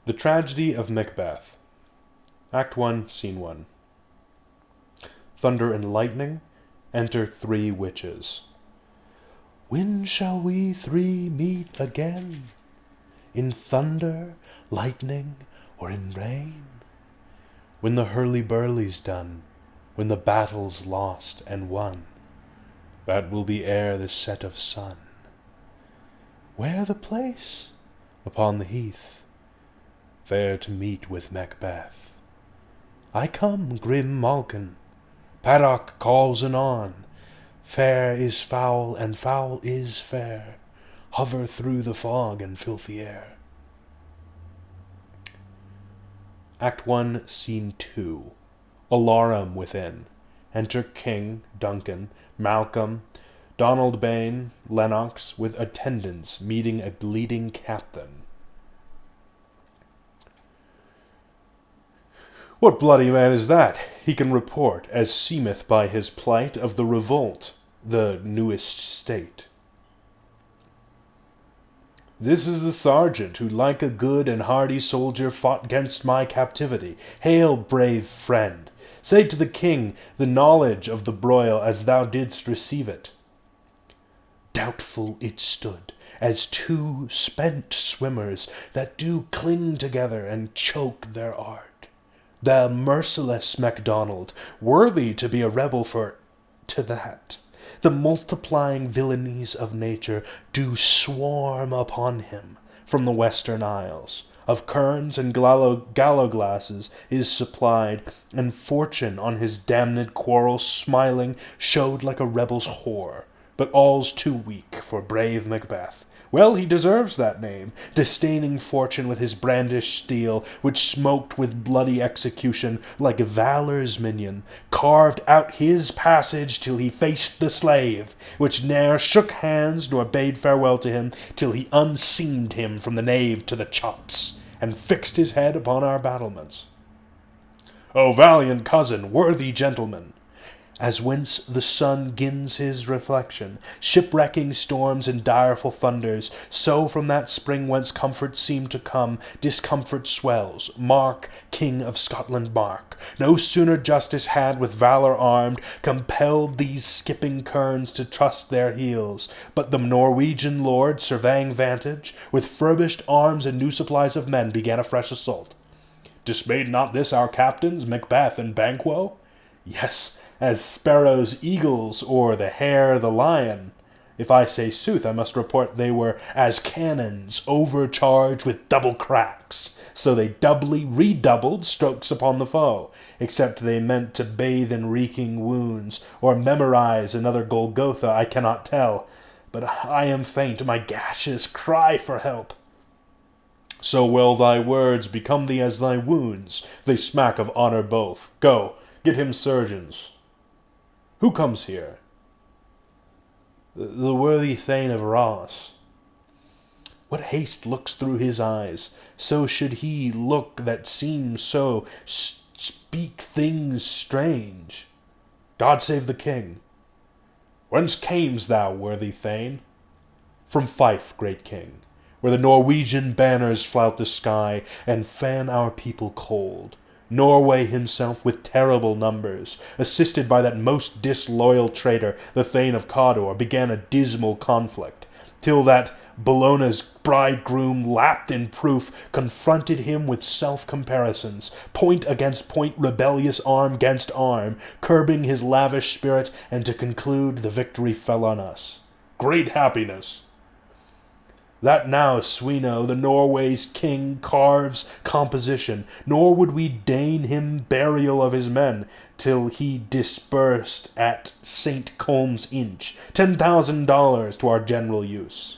The Tragedy of Macbeth. Act 1, Scene 1. Thunder and lightning. Enter 3 witches. When shall we 3 meet again? In thunder, lightning, or in rain? When the hurly-burly's done, when the battle's lost and won, that will be ere the set of sun. Where the place? Upon the heath, there to meet with Macbeth. I come, grim Malkin. Paddock calls anon. Fair is foul, and foul is fair. Hover through the fog and filthy air. Act 1, Scene 2. Alarum within. Enter King, Duncan, Malcolm, Donald Bane, Lennox, with attendants meeting a bleeding captain. What bloody man is that? He can report, as seemeth by his plight, of the revolt, the newest state. This is the sergeant who, like a good and hardy soldier, fought against my captivity. Hail, brave friend! Say to the king the knowledge of the broil as thou didst receive it. Doubtful it stood, as 2 spent swimmers that do cling together and choke their art. The merciless MacDonald, worthy to be a rebel to that. The multiplying villainies of nature do swarm upon him from the western isles. Of kerns and gallo-glasses is supplied, and fortune on his damned quarrel smiling showed like a rebel's whore. But all's too weak for brave Macbeth. Well, he deserves that name, disdaining fortune with his brandished steel, which smoked with bloody execution like valor's minion, carved out his passage till he faced the slave, which ne'er shook hands nor bade farewell to him, till he unseamed him from the nave to the chops, and fixed his head upon our battlements. O valiant cousin, worthy gentleman! As whence the sun gins his reflection, shipwrecking storms and direful thunders, so from that spring whence comfort seemed to come, discomfort swells. Mark, King of Scotland, mark. No sooner justice had, with valor armed, compelled these skipping kerns to trust their heels, but the Norwegian lord, surveying vantage, with furbished arms and new supplies of men, began a fresh assault. Dismayed not this our captains, Macbeth and Banquo? Yes, as sparrows eagles, or the hare the lion. If I say sooth, I must report they were as cannons overcharged with double cracks, so they doubly redoubled strokes upon the foe, except they meant to bathe in reeking wounds, or memorize another Golgotha, I cannot tell. But I am faint, my gashes cry for help. So well thy words become thee as thy wounds, they smack of honor both. Go, get him surgeons. Who comes here? The worthy Thane of Ross. What haste looks through his eyes? So should he look that seems so speak things strange. God save the king. Whence camest thou, worthy Thane? From Fife, great king, where the Norwegian banners flout the sky and fan our people cold. Norway himself with terrible numbers, assisted by that most disloyal traitor, the Thane of Cawdor, began a dismal conflict, till that Bellona's bridegroom, lapped in proof, confronted him with self-comparisons, point against point, rebellious arm against arm, curbing his lavish spirit, and to conclude, the victory fell on us. Great happiness! That now, Sweno, the Norway's king, carves composition, nor would we deign him burial of his men, till he disbursed at St. Colm's Inch $10,000 to our general use.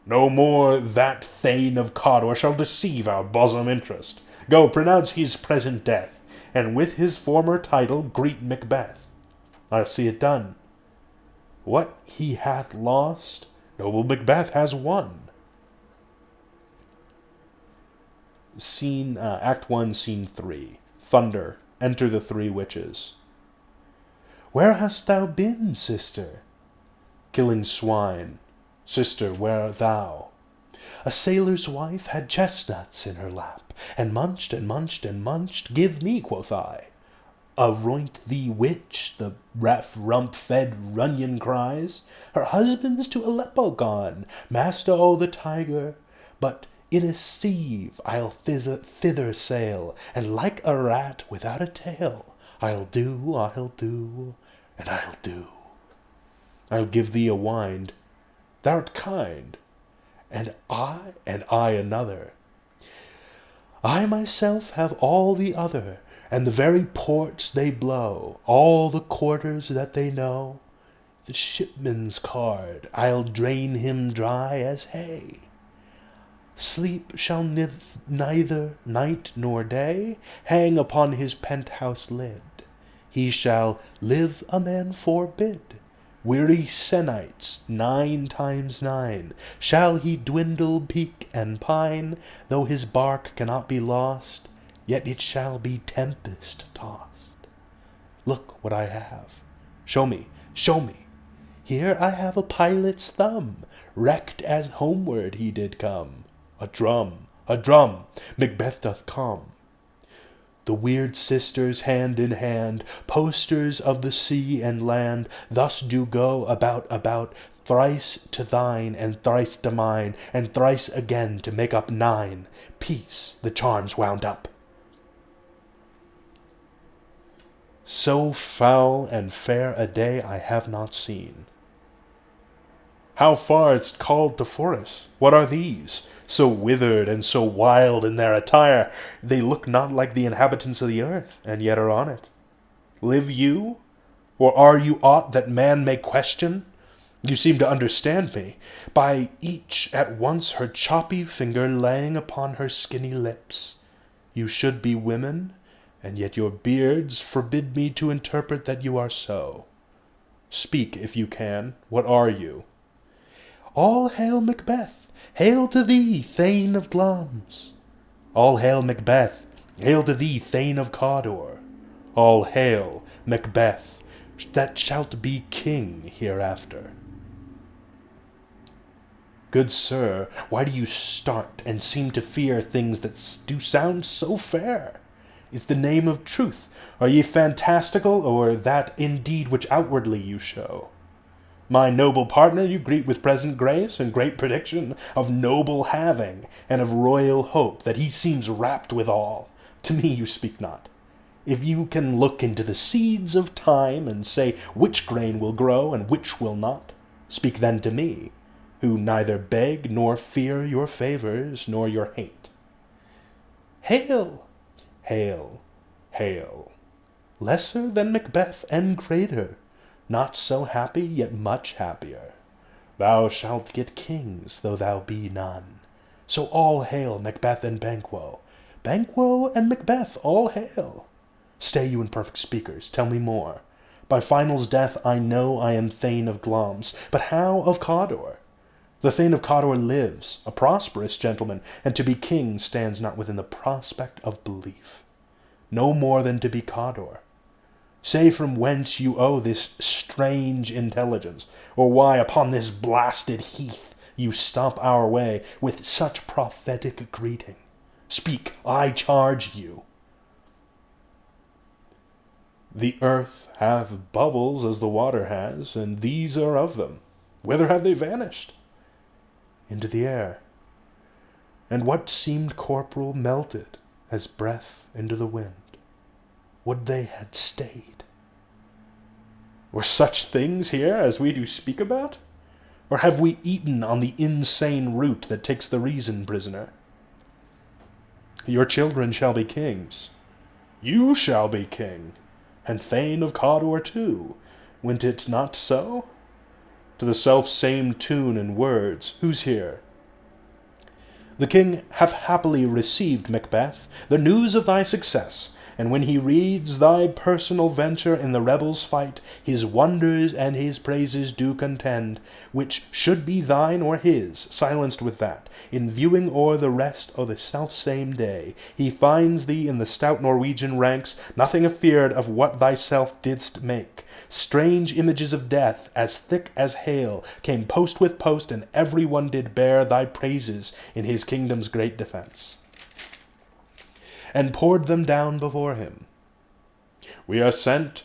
No more that Thane of Cawdor shall deceive our bosom interest. Go, pronounce his present death, and with his former title greet Macbeth. I'll see it done. What he hath lost, noble Macbeth has won. Act 1, Scene 3. Thunder. Enter the 3 witches. Where hast thou been, sister? Killing swine. Sister, where art thou? A sailor's wife had chestnuts in her lap, and munched and munched and munched. Give me, quoth I. Aroint thee witch, the rump-fed runyon cries. Her husband's to Aleppo gone, master o' the tiger. But in a sieve I'll thither sail, and like a rat without a tail, I'll do, and I'll do. I'll give thee a wind, thou'rt kind, and I another. I myself have all the other, and the very ports they blow, all the quarters that they know. The shipman's card, I'll drain him dry as hay. Sleep shall neither night nor day hang upon his penthouse lid. He shall live a man forbid. Weary se'nights 9 times 9 shall he dwindle, peak, and pine. Though his bark cannot be lost, yet it shall be tempest tossed. Look what I have. Show me, show me. Here I have a pilot's thumb, wrecked as homeward he did come. A drum, Macbeth doth come. The weird sisters, hand in hand, posters of the sea and land, thus do go about, thrice to thine, and thrice to mine, and thrice again to make up 9. Peace, the charm's wound up. So foul and fair a day I have not seen. How far it's called to forest? What are these? So withered and so wild in their attire, they look not like the inhabitants of the earth, and yet are on it. Live you? Or are you aught that man may question? You seem to understand me, by each at once her choppy finger laying upon her skinny lips. You should be women, and yet your beards forbid me to interpret that you are so. Speak, if you can, what are you? All hail Macbeth! Hail to thee, Thane of Glamis! All hail Macbeth! Hail to thee, Thane of Cawdor! All hail Macbeth, that shalt be king hereafter. Good sir, why do you start and seem to fear things that do sound so fair? Is the name of truth? Are ye fantastical, or that indeed which outwardly you show? My noble partner you greet with present grace and great prediction of noble having and of royal hope that he seems rapt withal. To me you speak not. If you can look into the seeds of time and say which grain will grow and which will not, speak then to me, who neither beg nor fear your favors nor your hate. Hail! Hail! Hail! Lesser than Macbeth and greater, not so happy, yet much happier. Thou shalt get kings, though thou be none. So all hail Macbeth and Banquo. Banquo and Macbeth, all hail. Stay you imperfect speakers, tell me more. By Final's death I know I am Thane of Glamis, but how of Cawdor? The Thane of Cawdor lives, a prosperous gentleman, and to be king stands not within the prospect of belief. No more than to be Cawdor. Say from whence you owe this strange intelligence, or why upon this blasted heath you stomp our way with such prophetic greeting. Speak, I charge you. The earth hath bubbles as the water has, and these are of them. Whither have they vanished? Into the air. And what seemed corporal melted as breath into the wind. Would they had stayed. Were such things here as we do speak about? Or have we eaten on the insane root that takes the reason prisoner? Your children shall be kings. You shall be king, and Thane of Cawdor too. Went it not so? To the self-same tune and words, who's here? The king hath happily received, Macbeth, the news of thy success, And when he reads thy personal venture in the rebels' fight, his wonders and his praises do contend, which should be thine or his, silenced with that. In viewing o'er the rest o' the self-same day, he finds thee in the stout Norwegian ranks, nothing afeard of what thyself didst make. Strange images of death, as thick as hail, came post with post, and every one did bear thy praises in his kingdom's great defence, and poured them down before him. We are sent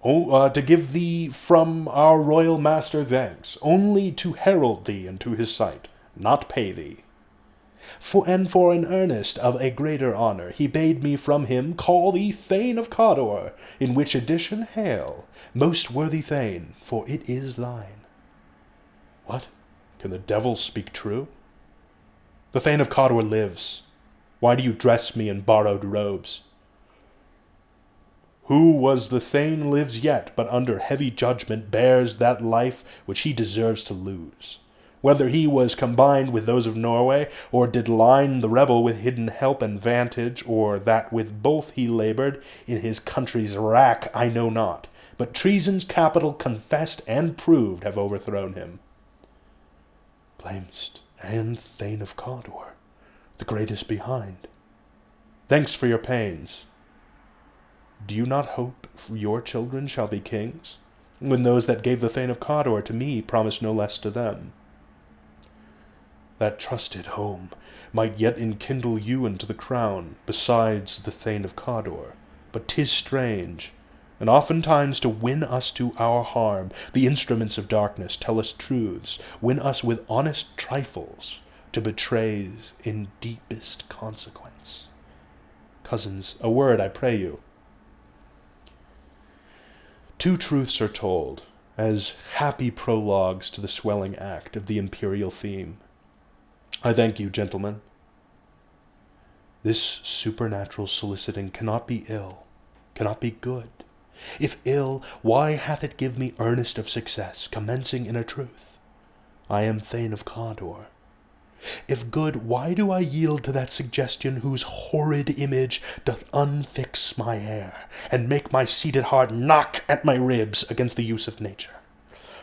to give thee from our royal master thanks, only to herald thee into his sight, not pay thee. For an earnest of a greater honour, he bade me from him call thee Thane of Cawdor, in which addition hail, most worthy Thane, for it is thine. What? Can the devil speak true? The Thane of Cawdor lives. Why do you dress me in borrowed robes? Who was the Thane lives yet, but under heavy judgment bears that life which he deserves to lose. Whether he was combined with those of Norway, or did line the rebel with hidden help and vantage, or that with both he laboured in his country's wrack, I know not. But treason's capital confessed and proved have overthrown him. Blamest and Thane of Cawdor, the greatest behind. Thanks for your pains. Do you not hope your children shall be kings, when those that gave the Thane of Cawdor to me promised no less to them? That trusted home might yet enkindle you into the crown, besides the Thane of Cawdor. But 'tis strange, and oftentimes to win us to our harm, the instruments of darkness tell us truths, win us with honest trifles, to betray in deepest consequence. Cousins, a word, I pray you. Two truths are told, as happy prologues to the swelling act of the imperial theme. I thank you, gentlemen. This supernatural soliciting cannot be ill, cannot be good. If ill, why hath it give me earnest of success, commencing in a truth? I am Thane of Cawdor. If good, why do I yield to that suggestion whose horrid image doth unfix my hair, and make my seated heart knock at my ribs against the use of nature?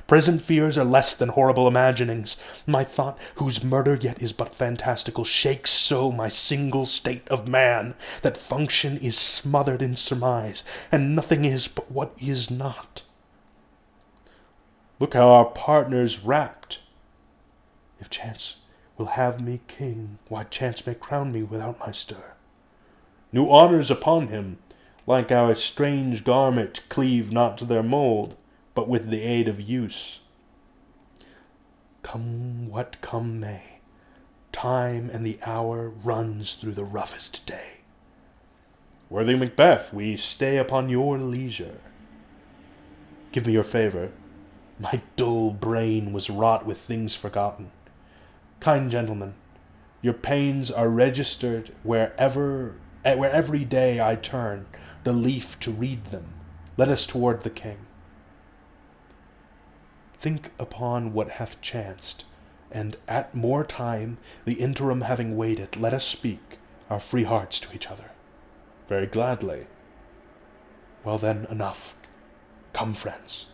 Present fears are less than horrible imaginings. My thought, whose murder yet is but fantastical, shakes so my single state of man, that function is smothered in surmise, and nothing is but what is not. Look how our partner's rapt. If chance will have me king, why chance may crown me without my stir. New honours upon him, like our strange garment, cleave not to their mould, but with the aid of use. Come what come may, time and the hour runs through the roughest day. Worthy Macbeth, we stay upon your leisure. Give me your favour. My dull brain was wrought with things forgotten. Kind gentlemen, your pains are registered where every day I turn the leaf to read them. Let us toward the king. Think upon what hath chanced, and at more time, the interim having waited, let us speak our free hearts to each other. Very gladly. Well then, enough. Come, friends.